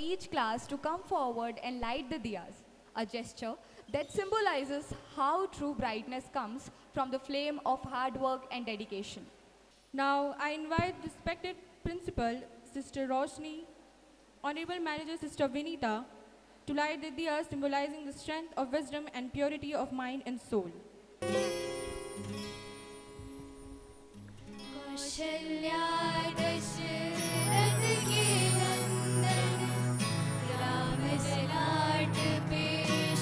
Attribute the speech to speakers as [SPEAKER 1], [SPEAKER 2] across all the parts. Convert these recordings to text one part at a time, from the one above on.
[SPEAKER 1] each class to come forward and light the diyas, a gesture that symbolizes how true brightness comes from the flame of hard work and dedication.
[SPEAKER 2] Now, I invite respected Principal, Sister Roshni, Honorable Manager, Sister Vinita, to light the diyas symbolizing the strength of wisdom and purity of mind and soul.
[SPEAKER 3] Kaushalya Dasharath के नंदन राम जलाट पे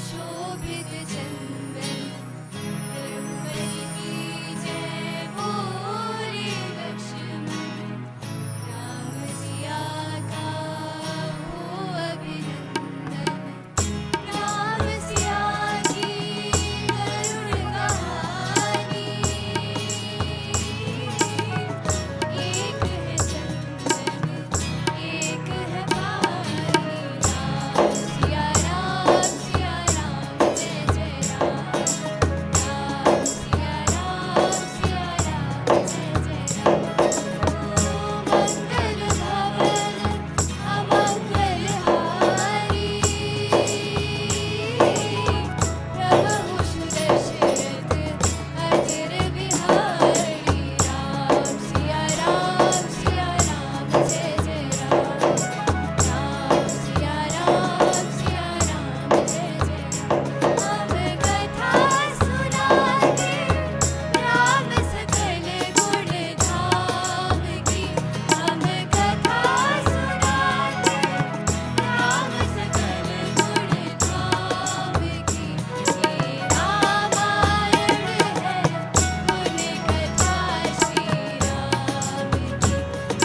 [SPEAKER 3] शोभित चंदन रघुपति की जय बोले लक्ष्मण राम सिया का हो अभिनंदन राम सिया की गरुड़ कहानी एक है चंदन एक है पानी राम सिया राम जय जय राम राम सिया राम जय जय राम मंगल भवन अमंगल हारी प्रभु सुदशरथ अजर बिहारी राम सिया राम जय जय राम राम सिया राम जय जय राम हम कथा सुनाते राम सकल गुण धाम की हम कथा सुनाते राम सकल गुण धाम की ये रामायण है गुण कथा श्री राम की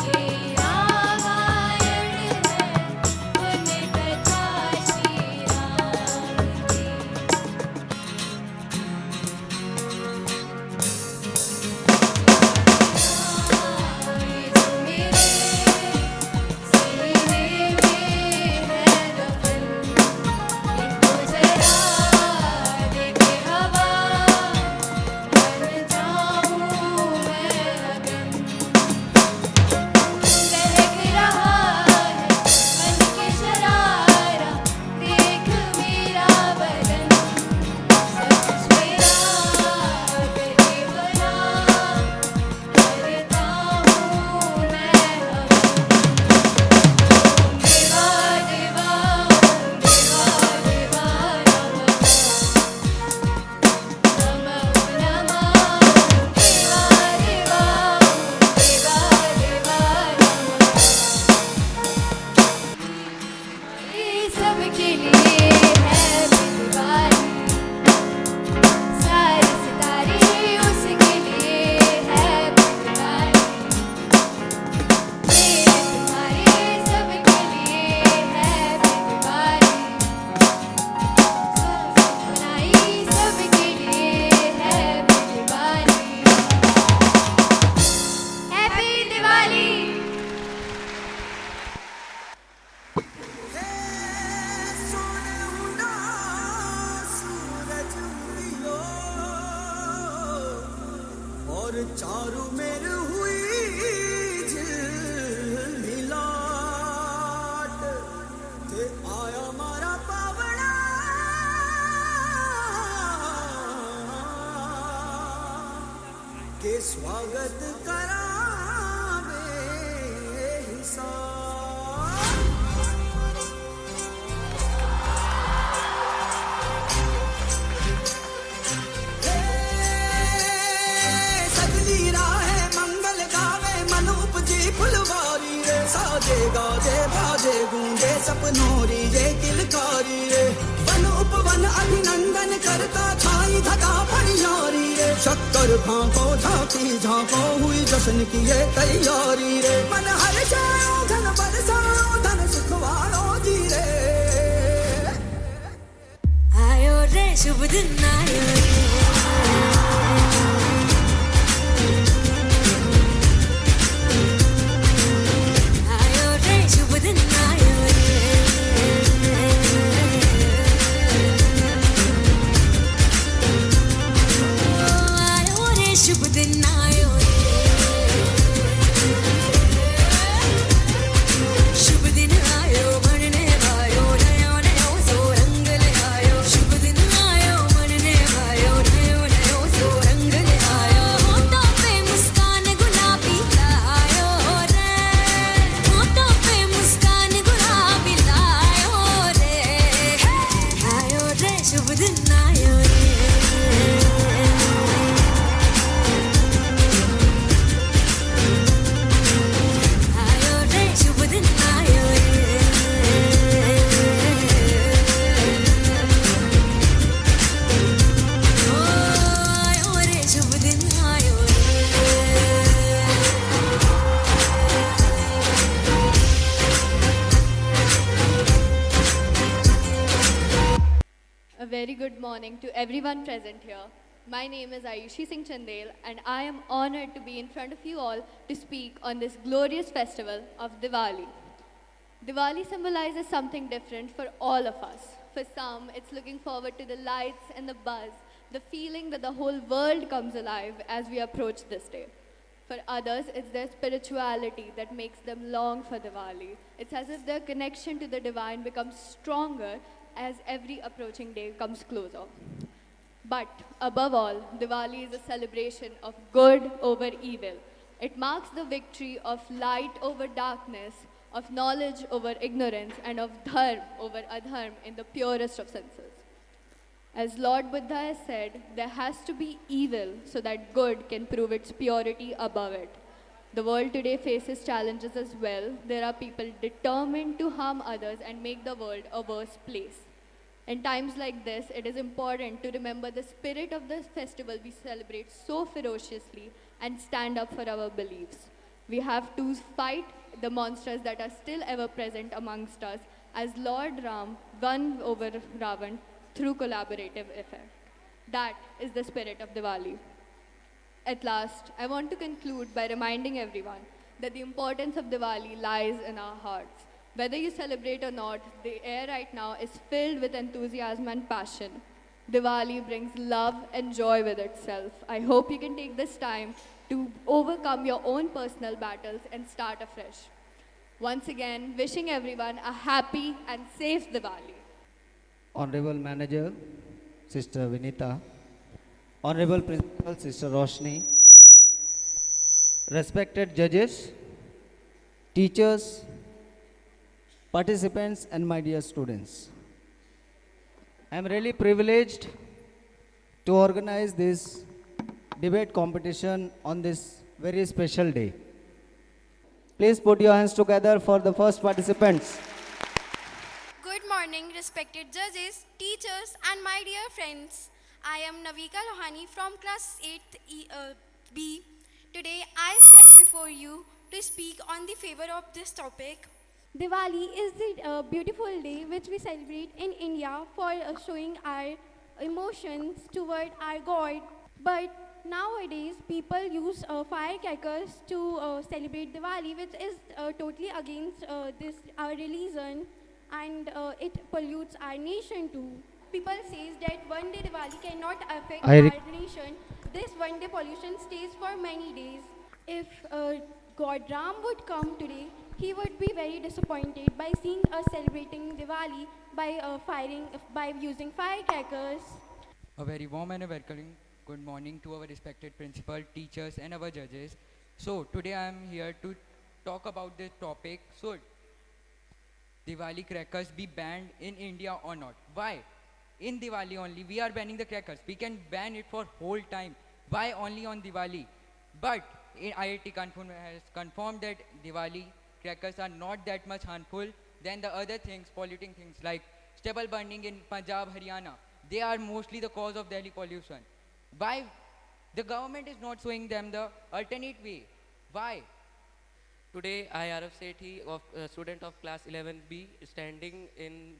[SPEAKER 3] ये रामायण है गुण कथा श्री राम की मेरे सीने में है दफन इनको जरा देखे हवा बन जाऊं मैं अगन लहक रहा है मन की शरारा देख मेरा बदन सब कुछ मेरा तेरे बना करता हूँ मैं हवन देवा देवा देवा देवा नमः नमः देवा देवा देवा देवा ये सबके लिए है दिवाली सारे सितारे उसके लिए है दिवाली मेरे तुम्हारे सबके लिए है दिवाली सुनाई सबके लिए है दिवाली हैप्पी दिवाली
[SPEAKER 4] और चारू मेर हुई झिलमिलाट ते आया मारा पावड़ा के स्वागत करावे हिसाब सगली राहे मंगल गावे मन उपजी फुलवारी रे साजे गाजे बाजे गूंजे सपनोरी रे किलकारी रे वन उपवन अभिनंदन करता छाई धगा फनियारी रे शक्कर भांको झांकी झांको हुई जश्न की ये तैयारी रे मन हर जाओ धन बरसाओ धन सुखवालो जी रे
[SPEAKER 3] आयो रे शुभ दिन आयो रे आयो रे शुभ दिन आयो रे आयो रे शुभ दिन आयो रे शुभ दिन आयो बनने
[SPEAKER 5] very good morning to everyone present here. My name is Ayushi Singh Chandel and I am honored to be in front of you all to speak on this glorious festival of Diwali. Diwali symbolizes something different for all of us. For some, it's looking forward to the lights and the buzz, the feeling that the whole world comes alive as we approach this day. For others, it's their spirituality that makes them long for Diwali. It's as if their connection to the divine becomes stronger as every approaching day comes closer. But above all, Diwali is a celebration of good over evil. It marks the victory of light over darkness, of knowledge over ignorance, and of dharma over adharma in the purest of senses. As Lord Buddha has said, there has to be evil so that good can prove its purity above it. The world today faces challenges as well. There are people determined to harm others and make the world a worse place. In times like this, it is important to remember the spirit of this festival we celebrate so ferociously and stand up for our beliefs. We have to fight the monsters that are still ever present amongst us as Lord Ram won over Ravan through collaborative effort. That is the spirit of Diwali. At last, I want to conclude by reminding everyone that the importance of Diwali lies in our hearts. Whether you celebrate or not, the air right now is filled with enthusiasm and passion. Diwali brings love and joy with itself. I hope you can take this time to overcome your own personal battles and start afresh. Once again, wishing everyone a happy and safe Diwali.
[SPEAKER 6] Honorable Manager, Sister Vinita, Honorable Principal, Sister Roshni, respected judges, teachers, participants, and my dear students. I am really privileged to organize this debate competition on this very special day. Please put your hands together for the first participants.
[SPEAKER 7] Good morning, respected judges, teachers, and my dear friends. I am Navika Lohani from class 8B. Today, I stand before you to speak on the favor of this topic.
[SPEAKER 8] Diwali is the beautiful day which we celebrate in India for showing our emotions toward our God. But nowadays, people use firecrackers to celebrate Diwali, which is totally against this our religion, and it pollutes our nation too. People says that one day Diwali cannot affect our nation. This one day pollution stays for many days. If God Ram would come today, he would be very disappointed by seeing us celebrating Diwali by using firecrackers.
[SPEAKER 9] A very warm and a welcoming good morning to our respected principal, teachers, and our judges. So today I am here to talk about this topic. Should Diwali crackers be banned in India or not? Why? In Diwali only we are banning the crackers. We can ban it for whole time. Why only on Diwali? But IIT has confirmed that Diwali crackers are not that much harmful than the other things, polluting things like stubble burning in Punjab, Haryana. They are mostly the cause of Delhi pollution. Why? The government is not showing them the alternate way. Why?
[SPEAKER 10] Today, I, Arav Sethi, a student of class 11B, standing in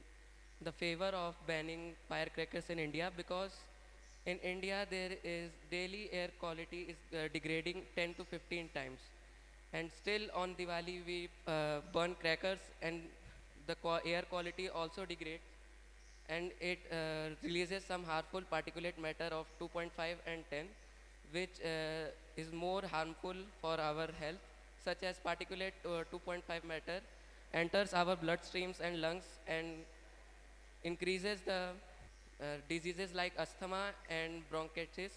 [SPEAKER 10] the favor of banning firecrackers in India, because in India there is daily air quality is degrading 10 to 15 times. And still on Diwali we burn crackers and the air quality also degrades, and it releases some harmful particulate matter of 2.5 and 10, which is more harmful for our health, such as particulate 2.5 matter enters our bloodstreams and lungs and increases the diseases like asthma and bronchitis,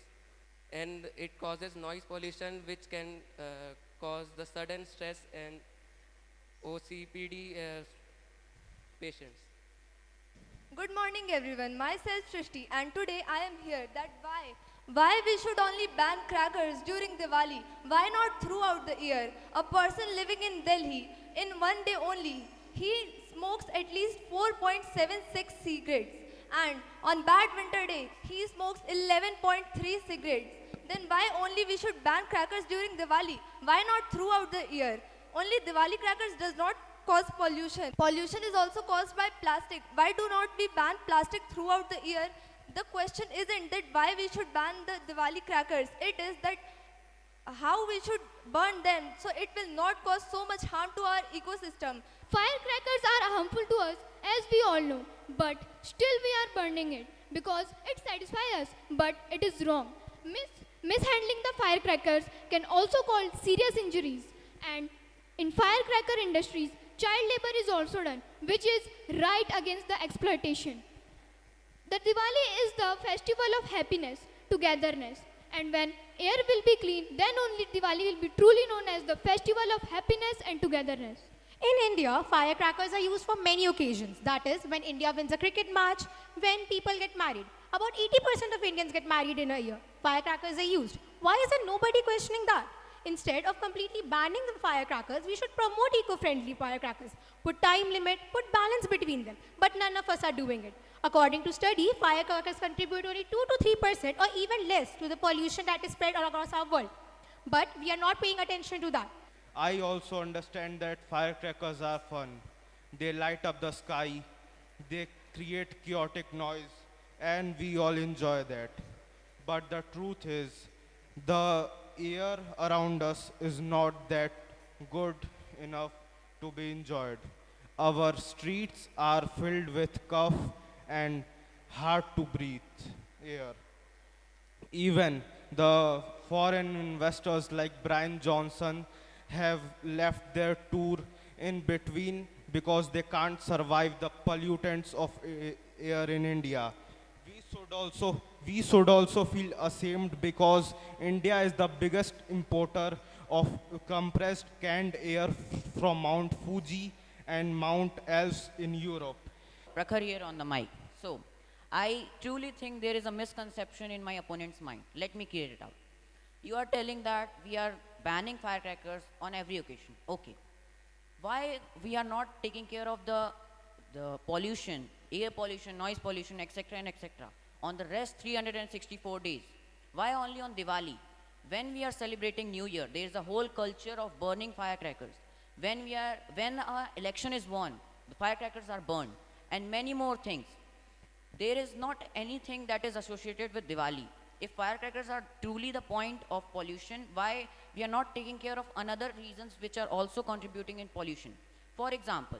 [SPEAKER 10] and it causes noise pollution, which can cause the sudden stress and OCPD patients.
[SPEAKER 11] Good morning everyone, myself Shrishti, and today I am here that why we should only ban crackers during Diwali, why not throughout the year? A person living in Delhi, in one day only, he smokes at least 4.76 cigarettes, and on bad winter day, he smokes 11.3 cigarettes. Then why only we should ban crackers during Diwali? Why not throughout the year? Only Diwali crackers does not cause pollution. Pollution is also caused by plastic. Why do not we ban plastic throughout the year? The question isn't that why we should ban the Diwali crackers. It is that how we should burn them so it will not cause so much harm to our ecosystem.
[SPEAKER 12] Firecrackers are harmful to us, as we all know, but still we are burning it because it satisfies us, but it is wrong. Mishandling the firecrackers can also cause serious injuries, and in firecracker industries, child labor is also done, which is right against the exploitation. The Diwali is the festival of happiness, togetherness, and when air will be clean, then only Diwali will be truly known as the festival of happiness and togetherness.
[SPEAKER 13] In India, firecrackers are used for many occasions. That is, when India wins a cricket match, when people get married. About 80% of Indians get married in a year. Firecrackers are used. Why is there nobody questioning that? Instead of completely banning the firecrackers, we should promote eco-friendly firecrackers, put time limit, put balance between them. But none of us are doing it. According to study, firecrackers contribute only 2 to 3% or even less to the pollution that is spread all across our world. But we are not paying attention to that.
[SPEAKER 14] I also understand that firecrackers are fun. They light up the sky, they create chaotic noise, and we all enjoy that. But the truth is, the air around us is not that good enough to be enjoyed. Our streets are filled with cough and hard to breathe air. Even the foreign investors like Brian Johnson have left their tour in between because they can't survive the pollutants of air in India. We should also feel ashamed because India is the biggest importer of compressed canned air from Mount Fuji and Mount Elbrus in Europe.
[SPEAKER 15] Prakhar here on the mic. So, I truly think there is a misconception in my opponent's mind. Let me clear it out. You are telling that we are banning firecrackers on every occasion. Okay. Why we are not taking care of the pollution, air pollution, noise pollution, etc. and etc. on the rest 364 days? Why only on Diwali? When we are celebrating New Year, there is a whole culture of burning firecrackers. When our election is won, the firecrackers are burned, and many more things. There is not anything that is associated with Diwali. If firecrackers are truly the point of pollution, why we are not taking care of another reasons which are also contributing in pollution? For example,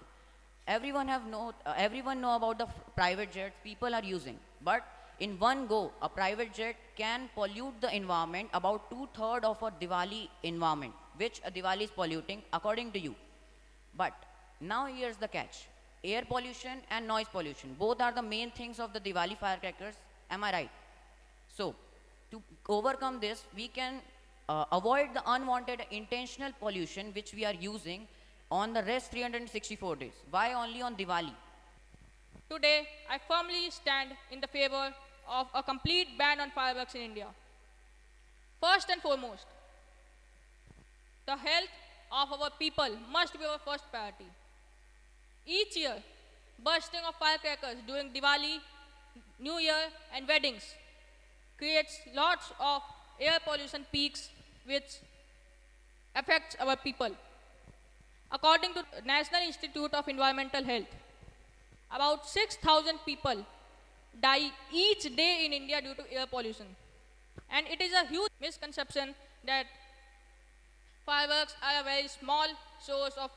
[SPEAKER 15] everyone know about the private jets people are using, but in one go, a private jet can pollute the environment about 2/3 of a Diwali environment, which a Diwali is polluting according to you. But now here's the catch. Air pollution and noise pollution, both are the main things of the Diwali firecrackers. Am I right? So, to overcome this, we can avoid the unwanted intentional pollution which we are using on the rest 364 days. Why only on Diwali?
[SPEAKER 2] Today, I firmly stand in the favor of a complete ban on fireworks in India. First and foremost, the health of our people must be our first priority. Each year, bursting of firecrackers during Diwali, New Year and weddings creates lots of air pollution peaks which affects our people. According to National Institute of Environmental Health, about 6,000 people die each day in India due to air pollution. And it is a huge misconception that fireworks are a very small source of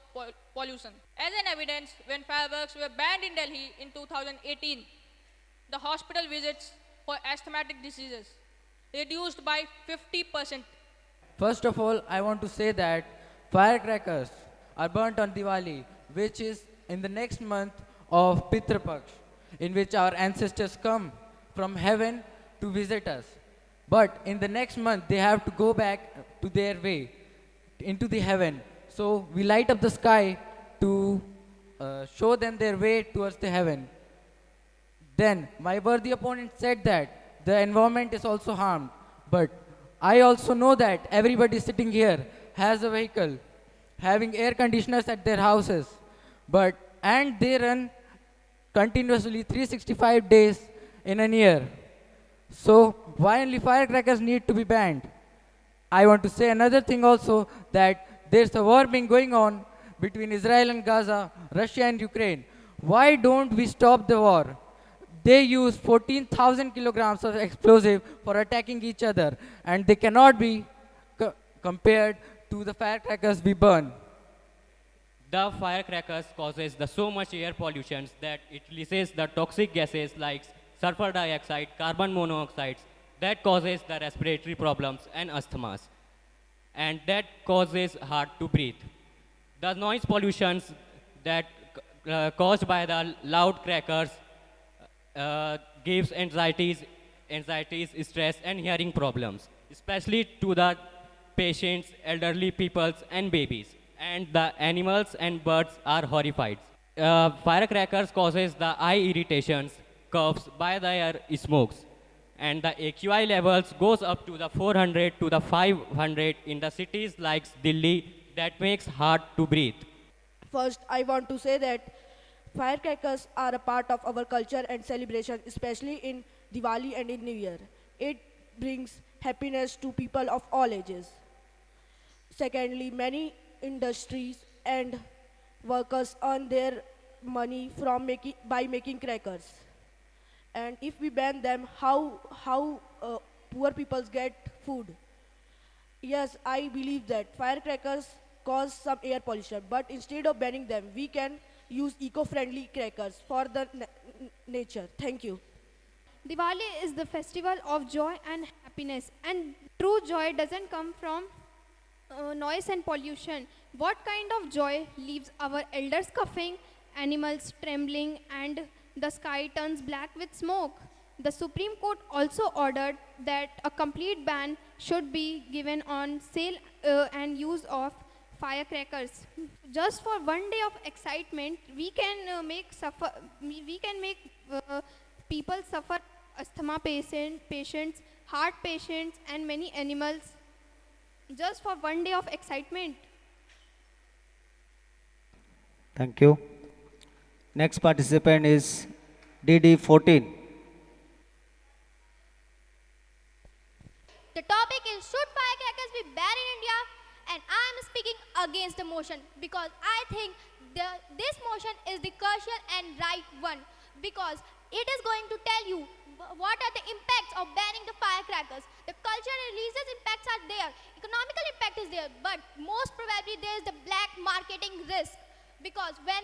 [SPEAKER 2] pollution. As an evidence, when fireworks were banned in Delhi in 2018, the hospital visits for asthmatic diseases reduced by 50%.
[SPEAKER 16] First of all, I want to say that firecrackers are burnt on Diwali, which is in the next month of Pitra Paksh, in which our ancestors come from heaven to visit us. But in the next month, they have to go back to their way, into the heaven. So we light up the sky to show them their way towards the heaven. Then my worthy opponent said that the environment is also harmed. But I also know that everybody sitting here has a vehicle, having air conditioners at their houses. And they run continuously 365 days in a year. So why only firecrackers need to be banned? I want to say another thing also, that there's a war being going on between Israel and Gaza, Russia and Ukraine. Why don't we stop the war? They use 14,000 kilograms of explosive for attacking each other, and they cannot be compared to the firecrackers we burn.
[SPEAKER 17] The firecrackers causes the so much air pollution that it releases the toxic gases like sulfur dioxide, carbon monoxide that causes the respiratory problems and asthmas, and that causes hard to breathe. The noise pollutions that caused by the loud crackers gives anxieties, stress, and hearing problems, especially to the patients, elderly peoples, and babies. And the animals and birds are horrified. Firecrackers causes the eye irritations caused by the air smokes, and the AQI levels goes up to the 400 to the 500 in the cities like Delhi. That makes hard to breathe.
[SPEAKER 18] First, I want to say that firecrackers are a part of our culture and celebration, especially in Diwali and in New Year. It brings happiness to people of all ages. Secondly, many industries and workers earn their money from by making crackers. And if we ban them, how poor people get food? Yes, I believe that firecrackers cause some air pollution, but instead of banning them, we can use eco-friendly crackers for the nature. Thank you.
[SPEAKER 8] Diwali is the festival of joy and happiness, and true joy doesn't come from noise and pollution. What kind of joy leaves our elders coughing, animals trembling, and the sky turns black with smoke? The Supreme Court also ordered that a complete ban should be given on sale and use of firecrackers. Just for one day of excitement, we can make people suffer, asthma patients, heart patients, and many animals. Just for one day of excitement.
[SPEAKER 6] Thank you. Next participant is DD14.
[SPEAKER 12] The topic is should firecrackers be banned in India? And I am speaking against the motion because I think this motion is the crucial and right one, because it is going to tell you what are the impacts of banning the firecrackers. The cultural and religious impacts are there, economical impact is there, but most probably there is the black marketing risk, because when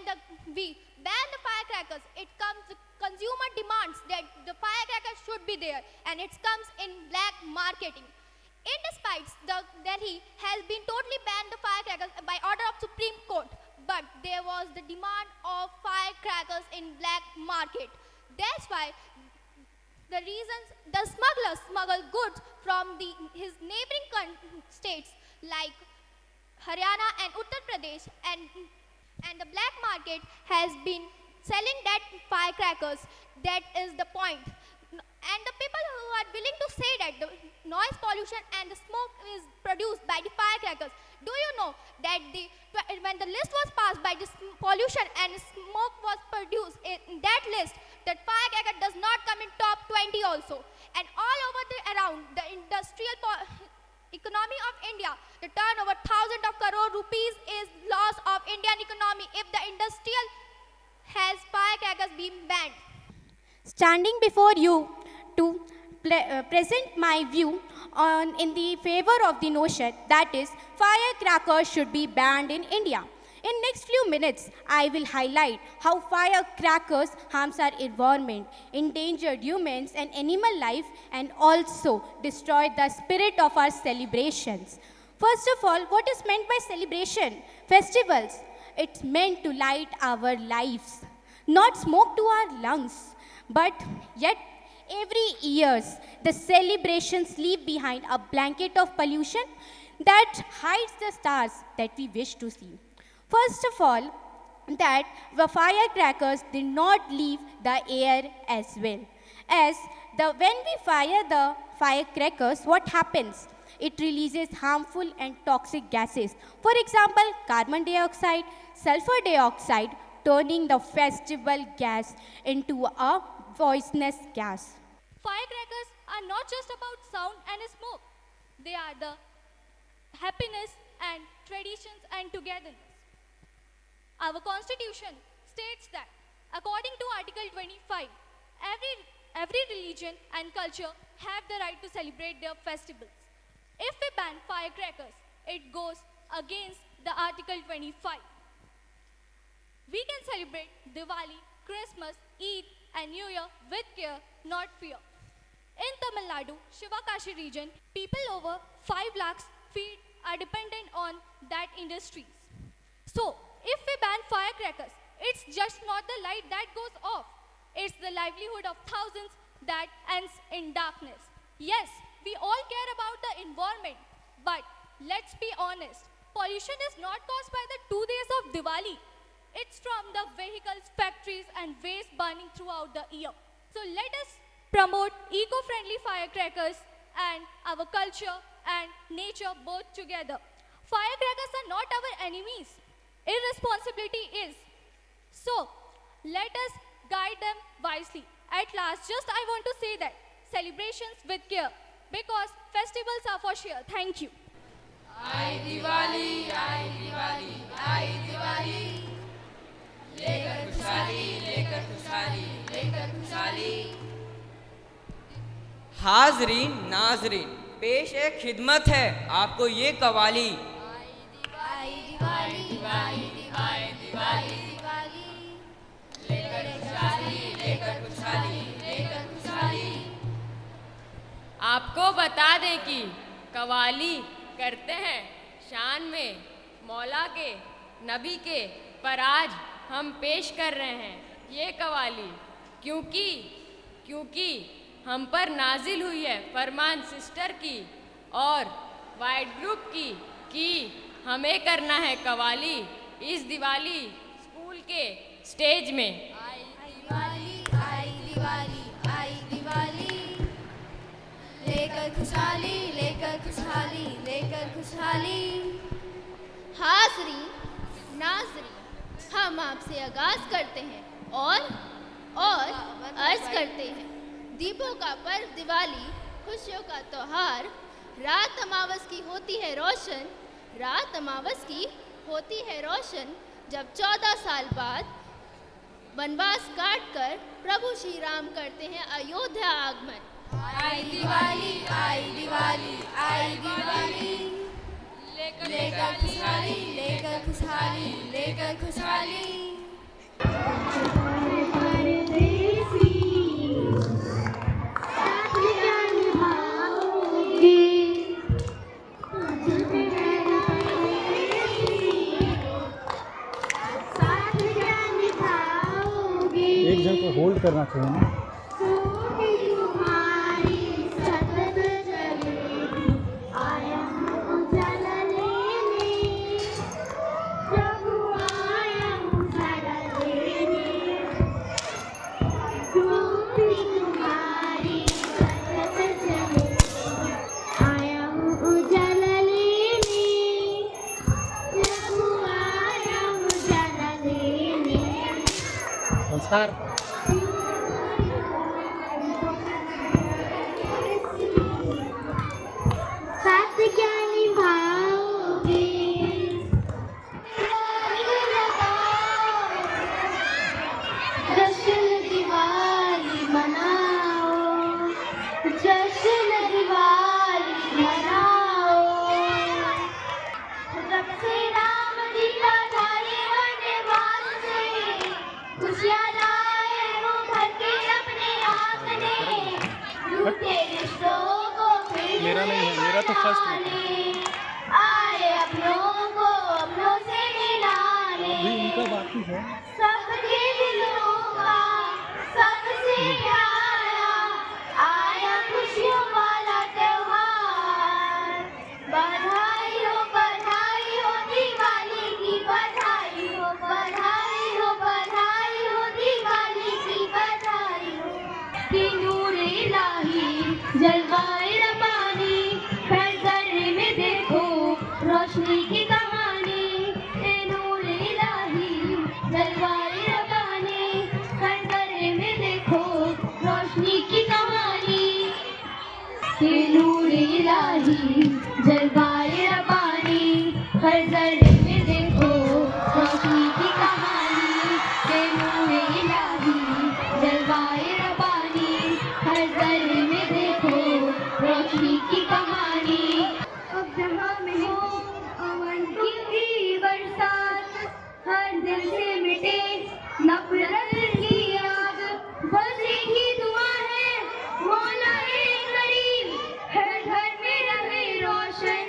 [SPEAKER 12] we ban the firecrackers, it comes, the consumer demands that the firecrackers should be there, and it comes in black marketing. In despite, Delhi has been totally banned the firecrackers by order of Supreme Court, but there was the demand of firecrackers in black market. That's why the reasons the smugglers smuggle goods from his neighboring states like Haryana and Uttar Pradesh, and the black market has been selling that firecrackers. That is the point. And the people who are willing to say that the noise pollution and the smoke is produced by the firecrackers, do you know that when the list was passed by this pollution and smoke was produced in that list, that firecracker does not come in top 20 also. And all over around the industrial economy of India, the turnover thousands of crore rupees is loss of Indian economy if the industrial has firecrackers been banned.
[SPEAKER 13] Standing before you to present my view in the favor of the notion that is firecrackers should be banned in India. In next few minutes, I will highlight how firecrackers harms our environment, endangered humans and animal life, and also destroy the spirit of our celebrations. First of all, what is meant by celebration? Festivals. It's meant to light our lives, not smoke to our lungs. But yet, every year, the celebrations leave behind a blanket of pollution that hides the stars that we wish to see. First of all, that the firecrackers did not leave the air as well. When we fire the firecrackers, what happens? It releases harmful and toxic gases. For example, carbon dioxide, sulfur dioxide, turning the festival gas into a poisonous gas.
[SPEAKER 19] Firecrackers are not just about sound and smoke. They are the happiness and traditions and togetherness. Our constitution states that, according to Article 25, every religion and culture have the right to celebrate their festivals. If we ban firecrackers, it goes against the Article 25. We can celebrate Diwali, Christmas, Eid and New Year with care, not fear. In Tamil Nadu, Shivakashi region, people over 5 lakhs feet are dependent on that industries. So, if we ban firecrackers, it's just not the light that goes off. It's the livelihood of thousands that ends in darkness. Yes, we all care about the environment, but let's be honest, pollution is not caused by the 2 days of Diwali. It's from the vehicles, factories and waste burning throughout the year. So let us promote eco-friendly firecrackers and our culture and nature both together. Firecrackers are not our enemies. Irresponsibility is. So let us guide them wisely. At last, just I want to say that celebrations with care, because festivals are for sure. Thank you.
[SPEAKER 20] आई दिवाली, आई दिवाली, आई दिवाली, लेकर खुशहाली, लेकर खुशहाली, लेकर खुशहाली।
[SPEAKER 21] हाजरीन नाजरीन, पेश एक खिदमत है आपको ये कवाली।
[SPEAKER 20] आई दिवाली, दिवाली, दिवाली, दिवाली, दिवाली, लेकर खुशहाली, लेकर खुशहाली, लेकर खुशहाली।
[SPEAKER 22] आपको बता दें कि कवाली करते हैं शान में मौला के नबी के, पर आज हम पेश कर रहे हैं ये कवाली क्योंकि हम पर नाजिल हुई है फरमान सिस्टर की और वाइड ग्रुप की कि हमें करना है कवाली इस दिवाली स्कूल के स्टेज में।
[SPEAKER 20] आई दिवाली, आई दिवाली, आई दिवाली, लेकर खुशहाली, लेकर खुशहाली, लेकर खुशहाली।
[SPEAKER 12] हाजरीन नाजरीन, हम आपसे आगाज करते हैं और अर्ज करते हैं, दीपों का पर्व दिवाली, खुशियों का त्योहार, रात अमावस की होती है रोशन, रात अमावस की होती है रोशन, जब 14 साल बाद वनवास काट कर प्रभु श्री राम करते हैं अयोध्या आगमन।
[SPEAKER 20] आई दिवाली, आई दिवाली, आई दिवाली, लेकर खुशहाली, लेकर खुशहाली, लेकर खुशहाली।
[SPEAKER 23] एक जन को होल्ड करना चाहिए ना। संस्कार
[SPEAKER 20] साथ क्या निभाओगे, जश्न दिवाली मनाओ, जश्न दिवाली मनाओ। जब से राम जी का धारे वनवास से खुशियाँ लाए वो भर के अपने हाथ ने, टूटे रिश्तों को फिर
[SPEAKER 23] मेरा नहीं है, मेरा तो फर्स्ट है।
[SPEAKER 20] आए अपनों को अपनों से मिलाने,
[SPEAKER 23] अभी उनका बाकी है।
[SPEAKER 20] सबके दिलों का सबसे प्यारा आया खुशियों वाला त्योहार। बधाई हो दिवाली की, बधाई हो, बधाई हो, बधाई हो दिवाली की, बधाई हो। कि नूर इलाही जलवाए रब्बानी, हर जर्रे में देखो रोशनी की कहानी। ए नूर इलाही जलवाए रब्बानी, हर जर्रे में देखो रोशनी की कहानी। ए नूर इलाही जलवाए रब्बानी, हर जर्रे में देखो रोशनी की कहानी। जलवाए रबानी, हर जर्रे में देखो रोशनी की कहानी। अब जहाँ में हो अमन की बरसात, हर दिल से मिटे नफरत की आग। बस एक ही दुआ है मौला करीम, हर घर में रहे रोशन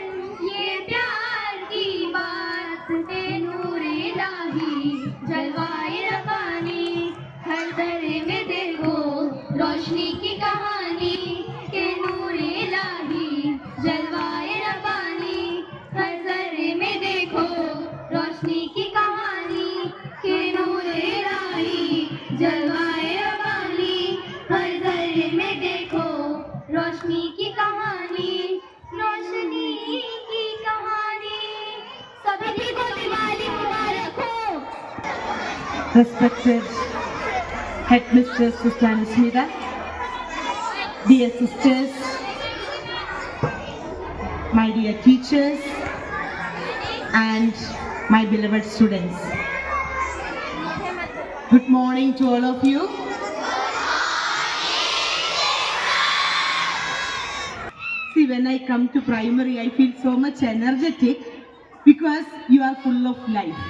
[SPEAKER 20] ये प्यार की बात। ते नूर इलाही जलवाए रब्बानी, हर दर्रे में देखो रोशनी की कहानी। के नूर इलाही जलवाए रब्बानी, हर दर्रे में देखो रोशनी की कहानी। के नूर इलाही जलवाए रब्बानी, हर दर्रे में देखो रोशनी की कहानी। रोशनी की कहानी। सभी को दिवाली मुबारक हो।
[SPEAKER 1] Respected Headmistress Susanna Smita, dear sisters, my dear teachers, and my beloved students. Good morning to all of you. See, when I come to primary, I feel so much energetic because you are full of life.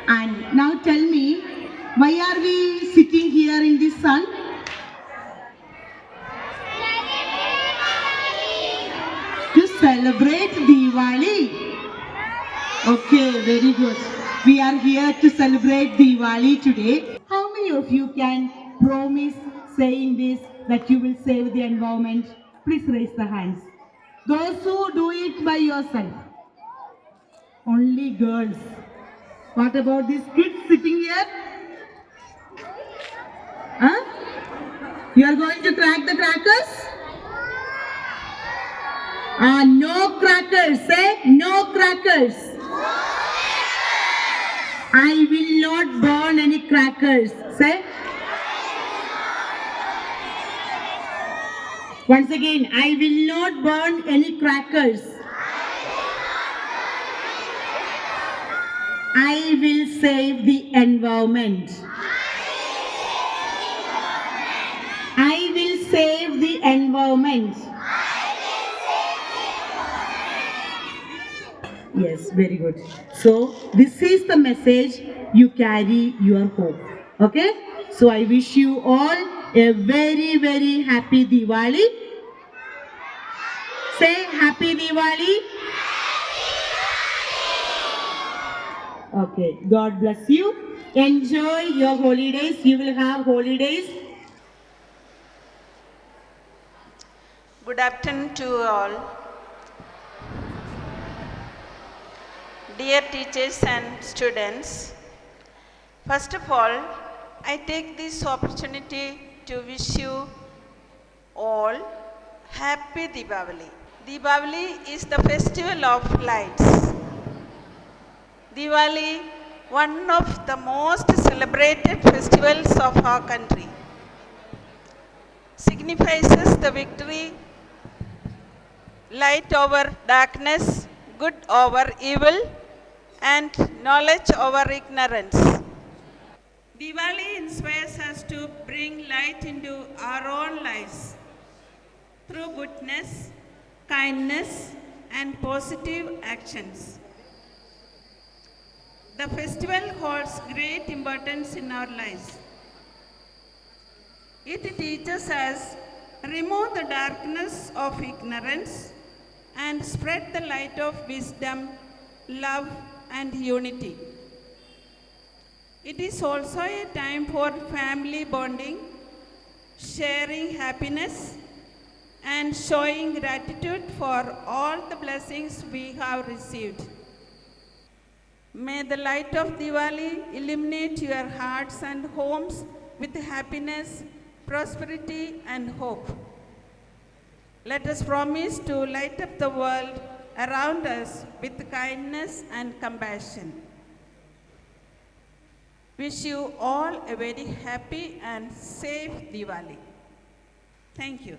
[SPEAKER 1] And now tell me, why are we sitting here in the sun? To celebrate Diwali. Okay, very good. We are here to celebrate Diwali today. How many of you can promise saying this, that you will save the environment? Please raise the hands. Those who do it by yourself. Only girls. What about these kids sitting here? Huh? You are going to crack the crackers? No crackers. Say no crackers. I will not burn any crackers. Say. Once again, I will not burn any crackers. I will save the environment. I will save the environment. Yes, very good. So, this is the message you carry your home. Okay? So, I wish you all a very, very happy Diwali. Say happy Diwali. Okay, God bless you. Enjoy your holidays. You will have holidays.
[SPEAKER 3] Good afternoon to all. Dear teachers and students, first of all, I take this opportunity to wish you all happy Diwali. Diwali is the festival of lights. Diwali, one of the most celebrated festivals of our country, signifies the victory, light over darkness, good over evil, and knowledge over ignorance. Diwali inspires us to bring light into our own lives through goodness, kindness, and positive actions. The festival holds great importance in our lives. It teaches us remove the darkness of ignorance and spread the light of wisdom, love, and unity. It is also a time for family bonding, sharing happiness, and showing gratitude for all the blessings we have received. May the light of Diwali illuminate your hearts and homes with happiness, prosperity, and hope. Let us promise to light up the world around us with kindness and compassion. Wish you all a very happy and safe Diwali. Thank you.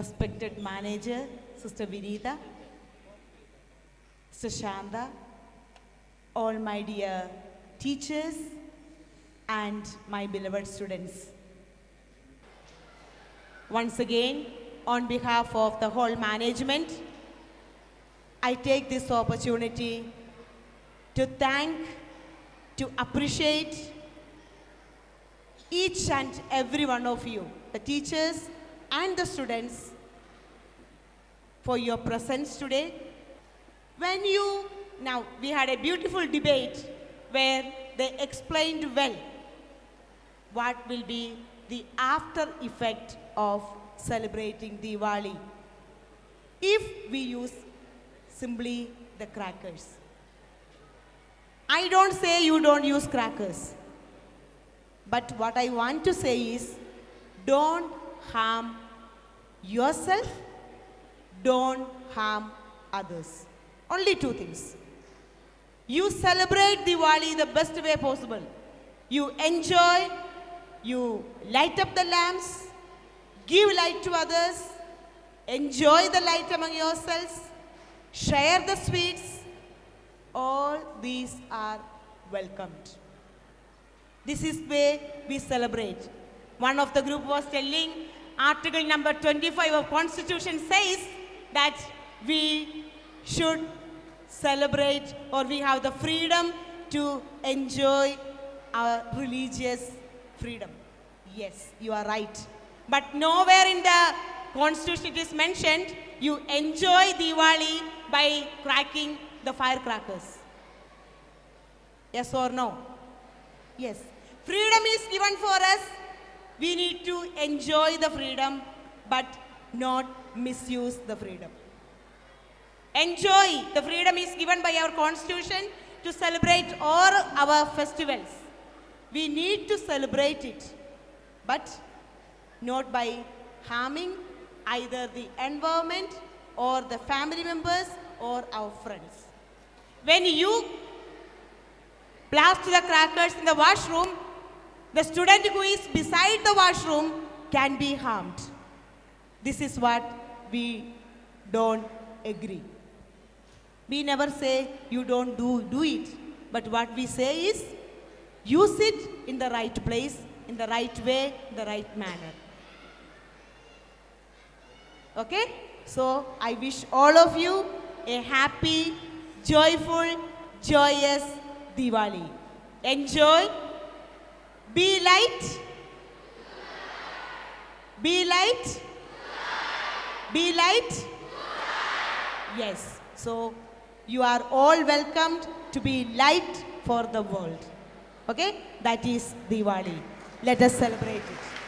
[SPEAKER 4] respected manager, Sister Vinita, Sister Shanda, all my dear teachers, and my beloved students. Once again, on behalf of the whole management, I take this opportunity to thank, to appreciate each and every one of you, the teachers and the students, for your presence today. Now we had a beautiful debate where they explained well what will be the after effect of celebrating Diwali if we use simply the crackers. I don't say you don't use crackers, but what I want to say is don't harm yourself, don't harm others. Only two things. You celebrate Diwali the best way possible. You enjoy, you light up the lamps, give light to others, enjoy the light among yourselves, share the sweets. All these are welcomed. This is way we celebrate. One of the group was telling article number 25 of Constitution says that we should celebrate, or we have the freedom to enjoy our religious freedom. Yes, you are right. But nowhere in the Constitution it is mentioned you enjoy Diwali by cracking the firecrackers. Yes or no? Yes. Freedom is given for us. We need to enjoy the freedom, but not misuse the freedom. Enjoy. The freedom is given by our Constitution to celebrate all our festivals. We need to celebrate it, but not by harming either the environment or the family members or our friends. When you blast the crackers in the washroom, the student who is beside the washroom can be harmed. This is what we don't agree. We never say you don't do it, but what we say is use it in the right place, in the right way, in the right manner. Okay? So I wish all of you a happy, joyful, joyous Diwali. Enjoy. Be light. Be light. Be light. Yes. So you are all welcomed to be light for the world. Okay? That is Diwali. Let us celebrate it.